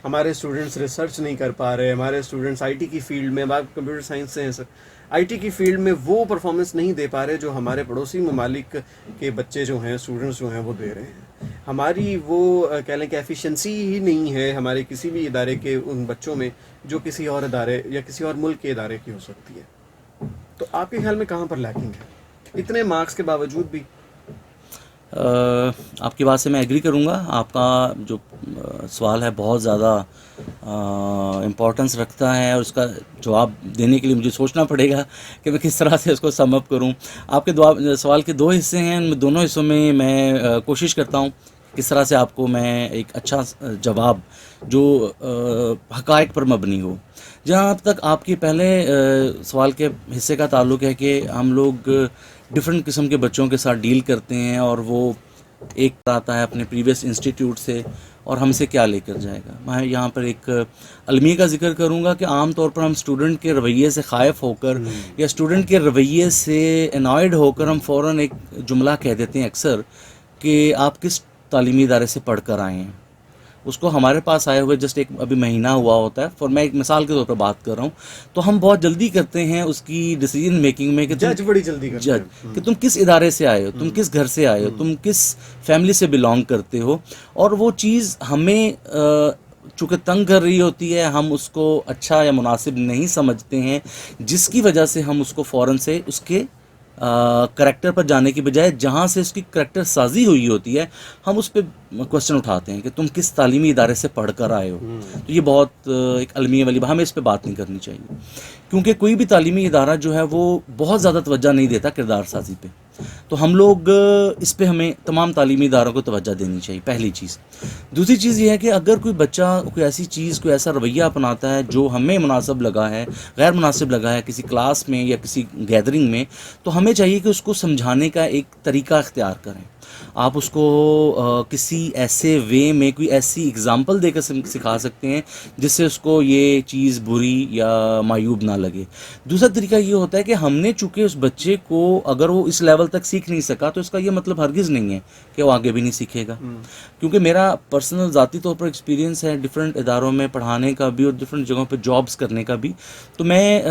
ہمارے اسٹوڈنٹس ریسرچ نہیں کر پا رہے. ہمارے اسٹوڈنٹس آئی ٹی کی فیلڈ میں، آپ کمپیوٹر سائنس سے ہیں سر، آئی ٹی کی فیلڈ میں وہ پرفارمنس نہیں دے پا رہے جو ہمارے پڑوسی ممالک کے بچے جو ہیں، اسٹوڈنٹس جو ہیں، وہ دے رہے ہیں. ہماری وہ کہہ لیں کہ ایفیشنسی ہی نہیں ہے ہمارے کسی بھی ادارے کے ان بچوں میں جو کسی اور ادارے یا کسی اور ملک کے ادارے کی ہو سکتی ہے. تو آپ کے خیال میں کہاں پر لیکنگ ہے؟ اتنے مارکس کے باوجود بھی؟ آپ کی بات سے میں ایگری کروں گا. آپ کا جو سوال ہے بہت زیادہ امپورٹنس رکھتا ہے اور اس کا جواب دینے کے لیے مجھے سوچنا پڑے گا کہ میں کس طرح سے اس کو سم اپ کروں. آپ کے سوال کے دو حصے ہیں، ان میں دونوں حصوں میں میں کوشش کرتا ہوں کس طرح سے آپ کو میں ایک اچھا جواب جو حقائق پر مبنی ہو. جہاں تک آپ کے پہلے سوال کے حصے کا تعلق ہے کہ ہم لوگ ڈفرینٹ قسم کے بچوں کے ساتھ ڈیل کرتے ہیں اور وہ ایک آتا ہے اپنے پریویس انسٹیٹیوٹ سے اور ہم سے کیا لے کر جائے گا. میں یہاں پر ایک المیہ کا ذکر کروں گا کہ عام طور پر ہم اسٹوڈنٹ کے رویے سے خائف ہو کر یا اسٹوڈنٹ کے رویے سے انوائڈ ہو کر ہم فوراً ایک جملہ کہہ دیتے ہیں اکثر کہ آپ کس تعلیمی ادارے سے پڑھ کر آئے ہیں. اس کو ہمارے پاس آئے ہوئے جسٹ ایک ابھی مہینہ ہوا ہوتا ہے، اور میں ایک مثال کے طور پر بات کر رہا ہوں، تو ہم بہت جلدی کرتے ہیں اس کی ڈیسیجن میکنگ میں کہ جج بڑی جلدی کرتے ہیں کہ تم کس ادارے سے آئے ہو، تم کس گھر سے آئے ہو، تم کس فیملی سے بلانگ کرتے ہو. اور وہ چیز ہمیں چونکہ تنگ کر رہی ہوتی ہے، ہم اس کو اچھا یا مناسب نہیں سمجھتے ہیں، جس کی وجہ سے ہم اس کو فوراً سے اس کے کریکٹر پر جانے کی بجائے جہاں سے اس کی کریکٹر سازی ہوئی ہوتی ہے ہم اس پہ کوشچن اٹھاتے ہیں کہ تم کس تعلیمی ادارے سے پڑھ کر آئے ہو. تو یہ بہت ایک المیہ والی ہمیں اس پہ بات نہیں کرنی چاہیے، کیونکہ کوئی بھی تعلیمی ادارہ جو ہے وہ بہت زیادہ توجہ نہیں دیتا کردار سازی پہ. تو ہم لوگ اس پہ ہمیں تمام تعلیمی اداروں کو توجہ دینی چاہیے، پہلی چیز. دوسری چیز یہ ہے کہ اگر کوئی بچہ کوئی ایسی چیز کوئی ایسا رویہ اپناتا ہے جو ہمیں مناسب لگا ہے، غیر مناسب لگا ہے کسی کلاس میں یا کسی گیدرنگ میں، تو ہمیں چاہیے کہ اس کو سمجھانے کا ایک طریقہ اختیار کریں. آپ اس کو کسی ایسے وے میں کوئی ایسی اگزامپل دے کر سکھا سکتے ہیں جس سے اس کو یہ چیز بری یا معیوب نہ لگے. دوسرا طریقہ یہ ہوتا ہے کہ ہم نے چونکہ اس بچے کو اگر وہ اس لیول تک سیکھ نہیں سکا تو اس کا یہ مطلب ہرگز نہیں ہے کہ وہ آگے بھی نہیں سیکھے گا. کیونکہ میرا پرسنل ذاتی طور پر ایکسپیرینس ہے ڈفرینٹ اداروں میں پڑھانے کا بھی اور ڈفرینٹ جگہوں پہ جابس کرنے کا بھی. تو میں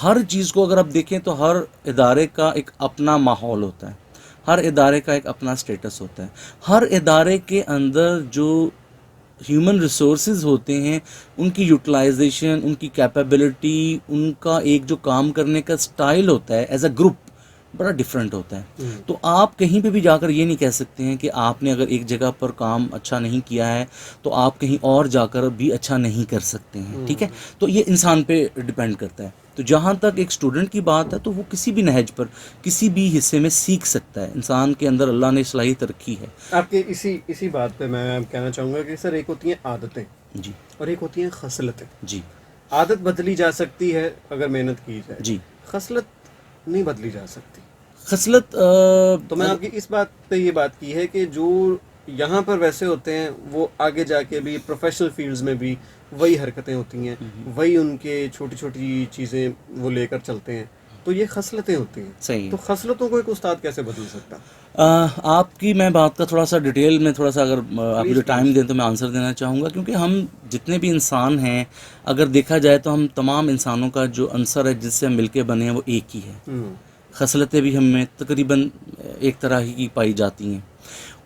ہر چیز کو اگر آپ دیکھیں تو ہر ادارے کا ایک اپنا ماحول ہوتا ہے، ہر ادارے کا ایک اپنا سٹیٹس ہوتا ہے. ہر ادارے کے اندر جو ہیومن ریسورسز ہوتے ہیں ان کی یوٹیلائزیشن، ان کی کیپیبلٹی، ان کا ایک جو کام کرنے کا سٹائل ہوتا ہے ایز اے گروپ بڑا ڈفرینٹ ہوتا ہے. تو آپ کہیں پہ بھی جا کر یہ نہیں کہہ سکتے ہیں کہ آپ نے اگر ایک جگہ پر کام اچھا نہیں کیا ہے تو آپ کہیں اور جا کر بھی اچھا نہیں کر سکتے ہیں. ٹھیک ہے، تو یہ انسان پہ ڈپینڈ کرتا ہے. تو جہاں تک ایک اسٹوڈنٹ کی بات ہے تو وہ کسی بھی نہج پر کسی بھی حصے میں سیکھ سکتا ہے. انسان کے اندر اللہ نے صلاحیت رکھی ہے. آپ کے اسی بات پہ میں کہنا چاہوں گا کہ سر ایک ہوتی ہیں عادتیں جی اور ایک ہوتی ہیں خصلتیں. جی عادت بدلی جا سکتی ہے اگر محنت کی جائے، جی خصلت نہیں بدلی جا سکتی. خصلت تو میں آپ کی اس بات پہ یہ بات کی ہے کہ جو یہاں پر ویسے ہوتے ہیں وہ آگے جا کے بھی پروفیشنل فیلڈز میں بھی وہی حرکتیں ہوتی ہیں، وہی ان کے چھوٹی چھوٹی چیزیں وہ لے کر چلتے ہیں. تو یہ خصلتیں ہوتی ہیں. صحیح. تو خصلتوں کو ایک استاد کیسے بدل سکتا؟ آپ کی میں بات کا تھوڑا سا ڈیٹیل میں تھوڑا سا اگر آپ مجھے ٹائم دیں تو میں آنسر دینا چاہوں گا، کیونکہ ہم جتنے بھی انسان ہیں اگر دیکھا جائے تو ہم تمام انسانوں کا جو عنصر ہے جس سے مل کے بنے ہیں وہ ایک ہی ہے. خصلتیں بھی ہمیں تقریباً ایک طرح ہی کی پائی جاتی ہیں.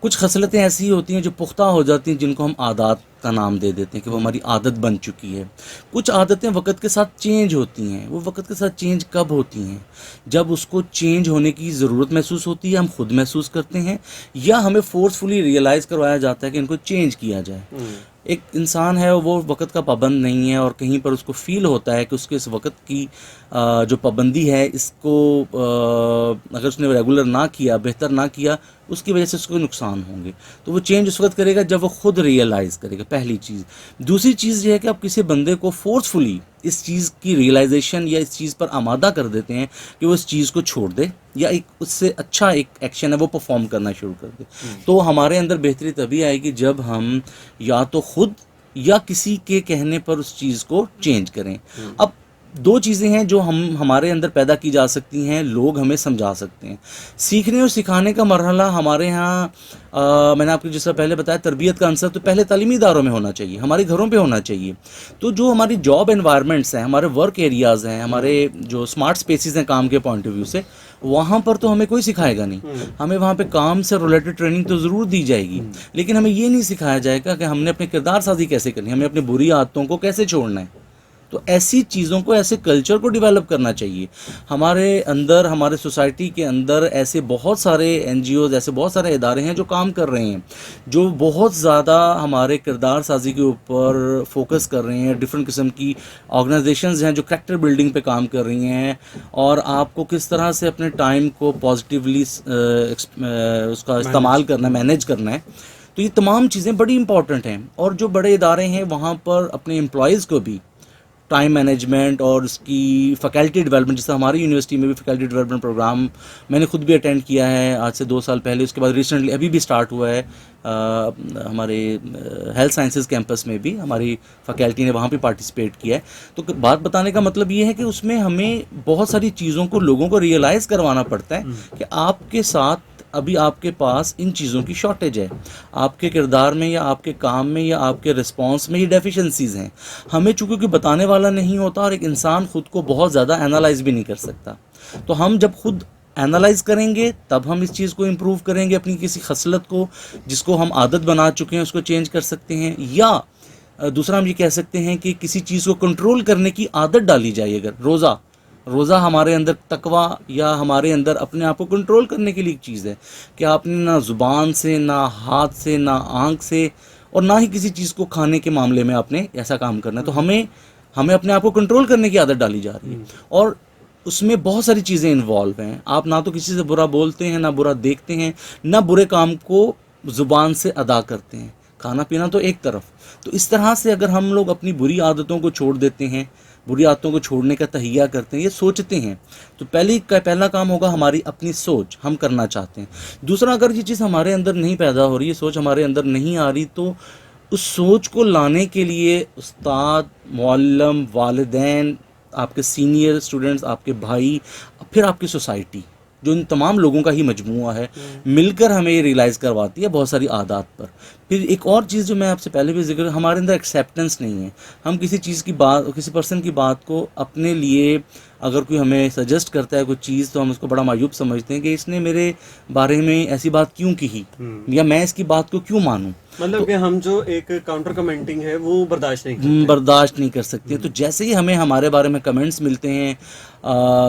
کچھ خصلتیں ایسی ہوتی ہیں جو پختہ ہو جاتی ہیں جن کو ہم عادات کا نام دے دیتے ہیں کہ وہ ہماری عادت بن چکی ہے. کچھ عادتیں وقت کے ساتھ چینج ہوتی ہیں. وہ وقت کے ساتھ چینج کب ہوتی ہیں؟ جب اس کو چینج ہونے کی ضرورت محسوس ہوتی ہے، ہم خود محسوس کرتے ہیں، یا ہمیں فورسفلی ریئلائز کروایا جاتا ہے کہ ان کو چینج کیا جائے. ایک انسان ہے وہ وقت کا پابند نہیں ہے اور کہیں پر اس کو فیل ہوتا ہے کہ اس کے اس وقت کی جو پابندی ہے اس کو اگر اس نے ریگولر نہ کیا، بہتر نہ کیا، اس کی وجہ سے اس کو نقصان ہوں گے. تو وہ چینج اس وقت کرے گا جب وہ خود ریئلائز کرے گا، پہلی چیز. دوسری چیز یہ ہے کہ آپ کسی بندے کو فورسفلی اس چیز کی ریئلائزیشن یا اس چیز پر آمادہ کر دیتے ہیں کہ وہ اس چیز کو چھوڑ دے یا ایک اس سے اچھا ایک ایکشن ہے وہ پرفارم کرنا شروع کر دے. تو ہمارے اندر بہتری تبھی آئے گی جب ہم یا تو خود یا کسی کے کہنے پر اس چیز کو چینج کریں. اب دو چیزیں ہیں جو ہمارے اندر پیدا کی جا سکتی ہیں، لوگ ہمیں سمجھا سکتے ہیں. سیکھنے اور سکھانے کا مرحلہ ہمارے ہاں میں نے آپ کو جس طرح پہلے بتایا تربیت کا عنصر تو پہلے تعلیمی اداروں میں ہونا چاہیے، ہمارے گھروں پہ ہونا چاہیے. تو جو ہماری جاب انوائرمنٹس ہیں، ہمارے ورک ایریاز ہیں، ہمارے جو اسمارٹ اسپیسیز ہیں کام کے پوائنٹ آف ویو سے، وہاں پر تو ہمیں کوئی سکھائے گا نہیں. ہمیں وہاں پہ کام سے ریلیٹڈ ٹریننگ تو ضرور دی جائے گی، لیکن ہمیں یہ نہیں سکھایا جائے گا کہ ہم نے اپنے کردار سازی کیسے کرنی ہے، ہمیں اپنی بری عادتوں کو کیسے چھوڑنا ہے. تو ایسی چیزوں کو, ایسے کلچر کو ڈیولپ کرنا چاہیے. ہمارے اندر, ہمارے سوسائٹی کے اندر ایسے بہت سارے این جی اوز, ایسے بہت سارے ادارے ہیں جو کام کر رہے ہیں, جو بہت زیادہ ہمارے کردار سازی کے اوپر فوکس کر رہے ہیں. ڈفرینٹ قسم کی آرگنائزیشنز ہیں جو کریکٹر بلڈنگ پہ کام کر رہی ہیں, اور آپ کو کس طرح سے اپنے ٹائم کو پازیٹیولی اس کا استعمال کرنا ہے, مینیج کرنا ہے. تو یہ تمام چیزیں بڑی امپورٹنٹ ہیں. اور جو بڑے ادارے ہیں وہاں پر اپنے امپلائیز کو بھی ٹائم مینجمنٹ اور اس کی فیکلٹی ڈیولپمنٹ, جیسے ہماری یونیورسٹی میں بھی فیکلٹی ڈیولپمنٹ پروگرام میں نے خود بھی اٹینڈ کیا ہے آج سے 2 سال پہلے. اس کے بعد ریسنٹلی ابھی بھی سٹارٹ ہوا ہے ہمارے ہیلتھ سائنسز کیمپس میں بھی, ہماری فیکلٹی نے وہاں پہ پارٹیسپیٹ کیا ہے. تو بات بتانے کا مطلب یہ ہے کہ اس میں ہمیں بہت ساری چیزوں کو لوگوں کو ریئلائز کروانا پڑتا ہے کہ آپ کے ساتھ ابھی آپ کے پاس ان چیزوں کی شارٹیج ہے, آپ کے کردار میں یا آپ کے کام میں یا آپ کے رسپانس میں یہ ڈیفیشنسیز ہیں. ہمیں چونکہ کوئی بتانے والا نہیں ہوتا, اور ایک انسان خود کو بہت زیادہ انالائز بھی نہیں کر سکتا. تو ہم جب خود انالائز کریں گے تب ہم اس چیز کو امپروو کریں گے. اپنی کسی خصلت کو جس کو ہم عادت بنا چکے ہیں اس کو چینج کر سکتے ہیں. یا دوسرا ہم یہ کہہ سکتے ہیں کہ کسی چیز کو کنٹرول کرنے کی عادت ڈالی جائے. اگر روزہ ہمارے اندر تقویٰ یا ہمارے اندر اپنے آپ کو کنٹرول کرنے کے لیے ایک چیز ہے کہ آپ نے نہ زبان سے, نہ ہاتھ سے, نہ آنکھ سے, اور نہ ہی کسی چیز کو کھانے کے معاملے میں آپ نے ایسا کام کرنا ہے. تو ہمیں اپنے آپ کو کنٹرول کرنے کی عادت ڈالی جا رہی ہے, اور اس میں بہت ساری چیزیں انوالو ہیں. آپ نہ تو کسی سے برا بولتے ہیں, نہ برا دیکھتے ہیں, نہ برے کام کو زبان سے ادا کرتے ہیں. کھانا پینا تو ایک طرف. تو اس طرح سے اگر ہم لوگ اپنی بری عادتوں کو چھوڑ دیتے ہیں, بری عادتوں کو چھوڑنے کا تہیہ کرتے ہیں, یہ سوچتے ہیں, تو پہلا کام ہوگا ہماری اپنی سوچ, ہم کرنا چاہتے ہیں. دوسرا, اگر یہ چیز ہمارے اندر نہیں پیدا ہو رہی ہے, سوچ ہمارے اندر نہیں آ رہی, تو اس سوچ کو لانے کے لیے استاد, معلم, والدین, آپ کے سینئر اسٹوڈنٹس, آپ کے بھائی, پھر آپ کی سوسائٹی, جو ان تمام لوگوں کا ہی مجموعہ ہے, مل کر ہمیں یہ ریئلائز کرواتی ہے بہت ساری عادات پر. پھر ایک اور چیز جو میں آپ سے پہلے بھی ذکر, ہمارے اندر ایکسیپٹنس نہیں ہے. ہم کسی چیز کی بات, کسی پرسن کی بات کو اپنے لیے اگر کوئی ہمیں سجیسٹ کرتا ہے کوئی چیز, تو ہم اس کو بڑا معیوب سمجھتے ہیں کہ اس نے میرے بارے میں ایسی بات کیوں کی, یا میں اس کی بات کو کیوں مانوں. مطلب کہ ہم جو ایک کاؤنٹر کمنٹنگ ہے وہ برداشت نہیں کر سکتے. تو جیسے ہی ہمیں ہمارے بارے میں کمنٹس ملتے ہیں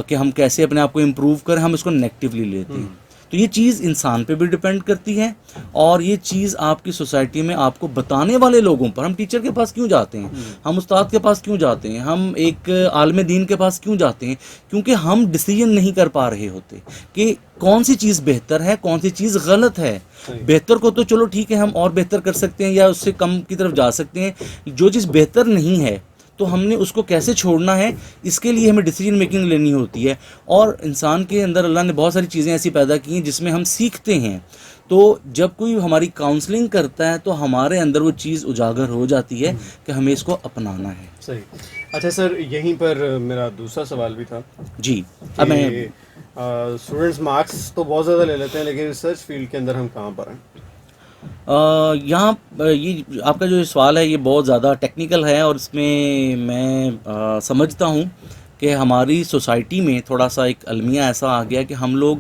کہ ہم کیسے اپنے آپ کو امپروو کریں, ہم اس کو نیگیٹیولی لیتے ہیں. تو یہ چیز انسان پہ بھی ڈپینڈ کرتی ہے, اور یہ چیز آپ کی سوسائٹی میں آپ کو بتانے والے لوگوں پر. ہم ٹیچر کے پاس کیوں جاتے ہیں, ہم استاد کے پاس کیوں جاتے ہیں, ہم ایک عالم دین کے پاس کیوں جاتے ہیں؟ کیونکہ ہم ڈیسیژن نہیں کر پا رہے ہوتے کہ کون سی چیز بہتر ہے, کون سی چیز غلط ہے. بہتر کو تو چلو ٹھیک ہے, ہم اور بہتر کر سکتے ہیں یا اس سے کم کی طرف جا سکتے ہیں. جو چیز بہتر نہیں ہے تو ہم نے اس کو کیسے چھوڑنا ہے, اس کے لیے ہمیں ڈیسیجن میکنگ لینی ہوتی ہے. اور انسان کے اندر اللہ نے بہت ساری چیزیں ایسی پیدا کی ہیں جس میں ہم سیکھتے ہیں. تو جب کوئی ہماری کاؤنسلنگ کرتا ہے تو ہمارے اندر وہ چیز اجاگر ہو جاتی ہے کہ ہمیں اس کو اپنانا ہے. صحیح. اچھا سر, یہیں پر میرا دوسرا سوال بھی تھا. جی, اب میں اسٹوڈنٹس مارکس تو بہت زیادہ لے لیتے ہیں, لیکن ریسرچ فیلڈ کے اندر ہم کہاں پر ہیں؟ یہاں یہ آپ کا جو سوال ہے یہ بہت زیادہ ٹیکنیکل ہے, اور اس میں سمجھتا ہوں کہ ہماری سوسائٹی میں تھوڑا سا ایک المیہ ایسا آ گیا کہ ہم لوگ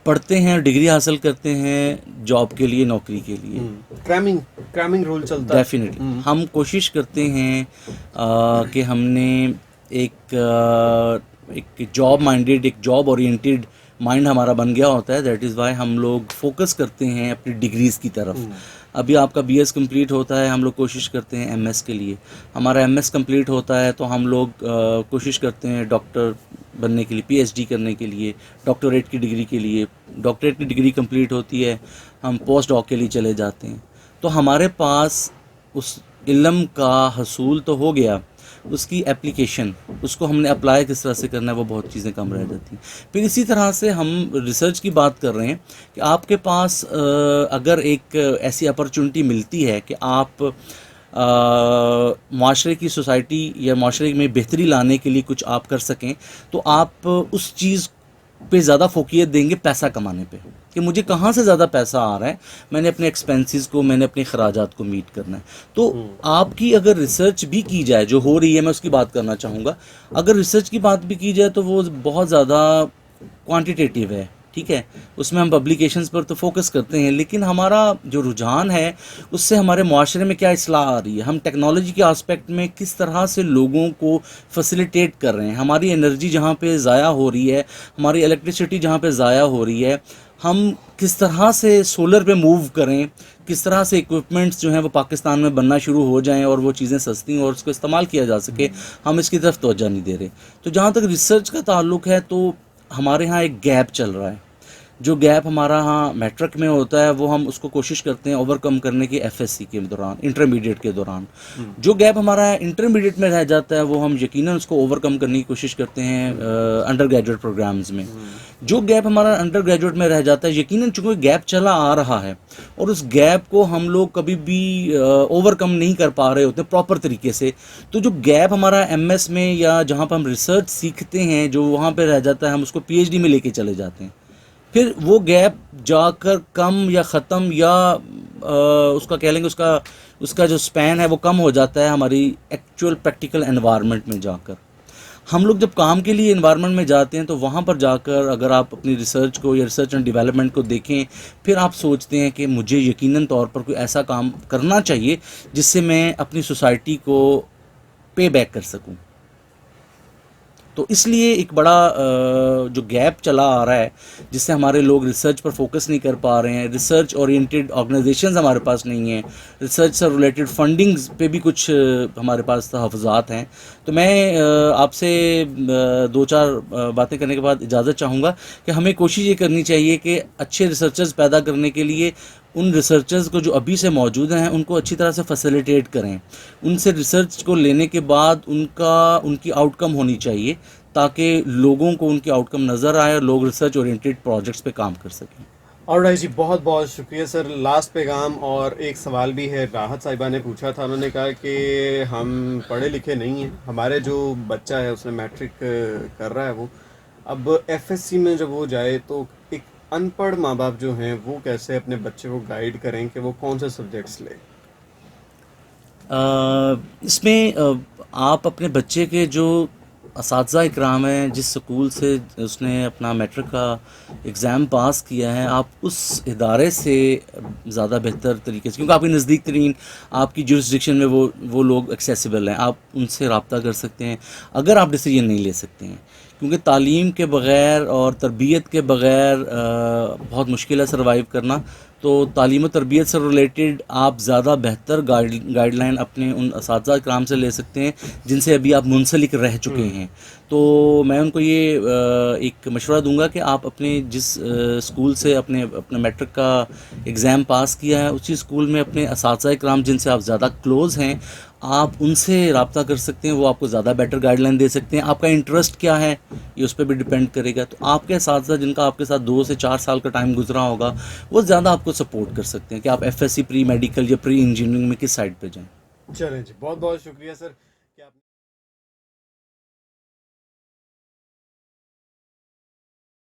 پڑھتے ہیں, ڈگری حاصل کرتے ہیں جاب کے لیے, نوکری کے لیے. کرامنگ رول چلتا ہے. ڈیفینیٹلی ہم کوشش کرتے ہیں کہ ہم نے ایک جاب مائنڈیڈ, ایک جاب اورینٹیڈ مائنڈ ہمارا بن گیا ہوتا ہے. دیٹ از وائی ہم لوگ فوکس کرتے ہیں اپنی ڈگریز کی طرف. ابھی آپ کا بی ایس کمپلیٹ ہوتا ہے, ہم لوگ کوشش کرتے ہیں ایم ایس کے لیے. ہمارا ایم ایس کمپلیٹ ہوتا ہے تو ہم لوگ کوشش کرتے ہیں ڈاکٹر بننے کے لیے, پی ایچ ڈی کرنے کے لیے, ڈاکٹریٹ کی ڈگری کے لیے. ڈاکٹریٹ کی ڈگری کمپلیٹ ہوتی ہے, ہم پوسٹ ڈاک کے لیے چلے جاتے ہیں. تو ہمارے پاس اس علم کا حصول تو ہو گیا, اس کی اپلیکیشن, اس کو ہم نے اپلائی کس طرح سے کرنا ہے, وہ بہت چیزیں کم رہ جاتی ہیں. پھر اسی طرح سے ہم ریسرچ کی بات کر رہے ہیں کہ آپ کے پاس اگر ایک ایسی اپرچونٹی ملتی ہے کہ آپ معاشرے کی, سوسائٹی یا معاشرے میں بہتری لانے کے لیے کچھ آپ کر سکیں, تو آپ اس چیز پہ زیادہ فوکیت دیں گے پیسہ کمانے پہ, کہ مجھے کہاں سے زیادہ پیسہ آ رہا ہے, میں نے اپنے ایکسپینسز کو, میں نے اپنے اخراجات کو میٹ کرنا ہے. تو آپ کی اگر ریسرچ بھی کی جائے, جو ہو رہی ہے, میں اس کی بات کرنا چاہوں گا. اگر ریسرچ کی بات بھی کی جائے تو وہ بہت زیادہ کوانٹیٹیو ہے, ٹھیک ہے، اس میں ہم پبلیکیشنز پر تو فوکس کرتے ہیں، لیکن ہمارا جو رجحان ہے اس سے ہمارے معاشرے میں کیا اصلاح آ رہی ہے، ہم ٹیکنالوجی کے آسپیکٹ میں کس طرح سے لوگوں کو فیسیلیٹیٹ کر رہے ہیں، ہماری انرجی جہاں پہ ضائع ہو رہی ہے، ہماری الیکٹریسٹی جہاں پہ ضائع ہو رہی ہے، ہم کس طرح سے سولر پہ موو کریں، کس طرح سے اکوپمنٹس جو ہیں وہ پاکستان میں بننا شروع ہو جائیں اور وہ چیزیں سستی ہوں اور اس کو استعمال کیا جا سکے، ہم اس کی طرف توجہ نہیں دے رہے۔ تو جہاں تک ریسرچ کا تعلق ہے تو ہمارے ہاں ایک گیپ چل رہا ہے، جو گیپ ہمارا ہاں میٹرک میں ہوتا ہے وہ ہم اس کو کوشش کرتے ہیں اوور کم کرنے کی ایف ایس سی کے دوران، انٹرمیڈیٹ کے دوران۔ جو گیپ ہمارا انٹرمیڈیٹ میں رہ جاتا ہے وہ ہم یقیناً اس کو اوور کم کرنے کی کوشش کرتے ہیں انڈر گریجویٹ پروگرامز میں۔ جو گیپ ہمارا انڈر گریجویٹ میں رہ جاتا ہے، یقیناً چونکہ گیپ چلا آ رہا ہے اور اس گیپ کو ہم لوگ کبھی بھی اوور کم نہیں کر پا رہے ہوتے پراپر طریقے سے، تو جو گیپ ہمارا ایم ایس میں یا جہاں پہ ہم ریسرچ سیکھتے ہیں جو وہاں پہ رہ جاتا ہے، ہم اس کو پی ایچ ڈی میں لے کے چلے جاتے ہیں، پھر وہ گیپ جا کر کم یا ختم یا اس کا کہہ لیں گے اس کا جو سپین ہے وہ کم ہو جاتا ہے ہماری ایکچوئل پریکٹیکل انوائرمنٹ میں جا کر۔ ہم لوگ جب کام کے لیے انوائرمنٹ میں جاتے ہیں تو وہاں پر جا کر اگر آپ اپنی ریسرچ کو یا ریسرچ اینڈ ڈیولپمنٹ کو دیکھیں، پھر آپ سوچتے ہیں کہ مجھے یقیناً طور پر کوئی ایسا کام کرنا چاہیے جس سے میں اپنی سوسائٹی کو پے بیک کر سکوں۔ تو اس لیے ایک بڑا جو گیپ چلا آ رہا ہے جس سے ہمارے لوگ ریسرچ پر فوکس نہیں کر پا رہے ہیں، ریسرچ اورینٹیڈ آرگنائزیشنز ہمارے پاس نہیں ہیں، ریسرچ سے ریلیٹڈ فنڈنگز پہ بھی کچھ ہمارے پاس تحفظات ہیں۔ تو میں آپ سے دو چار باتیں کرنے کے بعد اجازت چاہوں گا کہ ہمیں کوشش یہ کرنی چاہیے کہ اچھے ریسرچرز پیدا کرنے کے لیے ان ریسرچرز کو جو ابھی سے موجود ہیں ان کو اچھی طرح سے فیسیلیٹیٹ کریں، ان سے ریسرچ کو لینے کے بعد ان کی آؤٹ کم ہونی چاہیے تاکہ لوگوں کو ان کی آؤٹ کم نظر آئے اور لوگ ریسرچ اورینٹیڈ پروجیکٹس پہ کام کر سکیں۔ آلرائٹ جی، بہت بہت شکریہ سر۔ لاسٹ پیغام اور ایک سوال بھی ہے، راحت صاحبہ نے پوچھا تھا، انہوں نے کہا کہ ہم پڑھے لکھے نہیں ہیں، ہمارے جو بچہ ہے اس نے میٹرک کر رہا ہے، وہ اب ایف ایس سی میں جب وہ جائے تو ایک ان پڑھ ماں باپ جو ہیں وہ کیسے اپنے بچے کو گائیڈ کریں کہ وہ کون سے سبجیکٹس لے؟ اس میں آپ اپنے بچے کے جو اساتذہ اکرام ہیں، جس سکول سے اس نے اپنا میٹرک کا ایگزام پاس کیا ہے، آپ اس ادارے سے زیادہ بہتر طریقے سے، کیونکہ آپ کے نزدیک ترین آپ کی جورسڈکشن میں وہ لوگ ایکسیسیبل ہیں، آپ ان سے رابطہ کر سکتے ہیں اگر آپ ڈیسیجن نہیں لے سکتے ہیں، کیونکہ تعلیم کے بغیر اور تربیت کے بغیر بہت مشکل ہے سروائیو کرنا۔ تو تعلیم و تربیت سے ریلیٹڈ آپ زیادہ بہتر گائیڈ لائن اپنے ان اساتذہ اکرام سے لے سکتے ہیں جن سے ابھی آپ منسلک رہ چکے ہیں۔ تو میں ان کو یہ ایک مشورہ دوں گا کہ آپ اپنے جس اسکول سے اپنا میٹرک کا ایگزام پاس کیا ہے اسی اسکول میں اپنے اساتذہ اکرام جن سے آپ زیادہ کلوز ہیں، آپ ان سے رابطہ کر سکتے ہیں، وہ آپ کو زیادہ بیٹر گائیڈ لائن دے سکتے ہیں۔ آپ کا انٹرسٹ کیا ہے یہ اس پہ بھی ڈیپینڈ کرے گا، تو آپ کے اساتذہ جن کا آپ کے ساتھ 2 سے 4 سال کا ٹائم گزرا ہوگا وہ زیادہ آپ کو سپورٹ کر سکتے ہیں کہ آپ F S C pre medical یا پری انجینئرنگ میں کس سائڈ پہ جائیں۔ چلیں جی، بہت بہت شکریہ سر کہ آپ